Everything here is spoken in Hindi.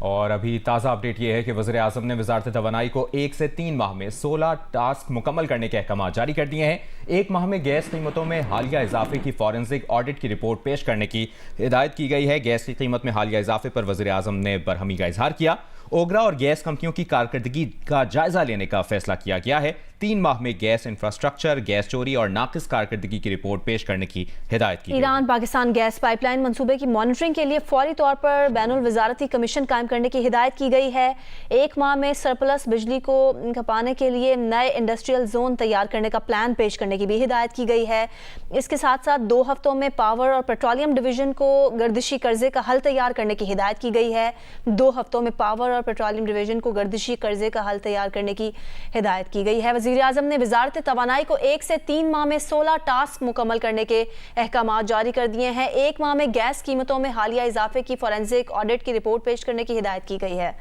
और अभी ताज़ा अपडेट ये है कि वज़ीर-ए-आज़म ने वज़ारत तवानाई को 1 से 3 माह में 16 टास्क मुकम्मल करने के अहकाम जारी कर दिए हैं। 1 माह में गैस कीमतों में हालिया इजाफे की फॉरेंसिक ऑडिट की रिपोर्ट पेश करने की हिदायत की गई है। गैस की कीमत में हालिया इजाफे पर वज़ीर-ए-आज़म ने बरहमी का इजहार किया। ओगरा और गैस कंपनियों की कारकर्दगी का जायजा लेने का फैसला किया गया है। 3 माह में गैस इंफ्रास्ट्रक्चर, गैस चोरी और नाकिस कारकर्दगी की रिपोर्ट पेश करने की हिदायत की। ईरान पाकिस्तान गैस पाइपलाइन मंसूबे की मॉनिटरिंग के लिए फौरी तौर पर बैनुल वजारती कमीशन कायम करने की हिदायत की गई है। 1 माह में सरप्लस बिजली को खपाने के लिए नए इंडस्ट्रियल जोन तैयार करने का प्लान पेश करने की भी हिदायत की गई है। इसके साथ साथ 2 हफ्तों में पावर और पेट्रोलियम डिवीजन को गर्दिशी कर्जे का हल तैयार करने की हिदायत की गई है। 2 हफ्तों में पावर और पेट्रोलियम डिवीजन को गर्दिशी कर्जे का हल तैयार करने की हिदायत की गई है। वज़ीर-ए-आज़म ने वज़ारत तवानाई को 1 से 3 माह में 16 टास्क मुकम्मल करने के अहकाम जारी कर दिए हैं। 1 माह में गैस कीमतों में हालिया इजाफे की फॉरेंसिक ऑडिट की रिपोर्ट पेश करने की हिदायत की गई है।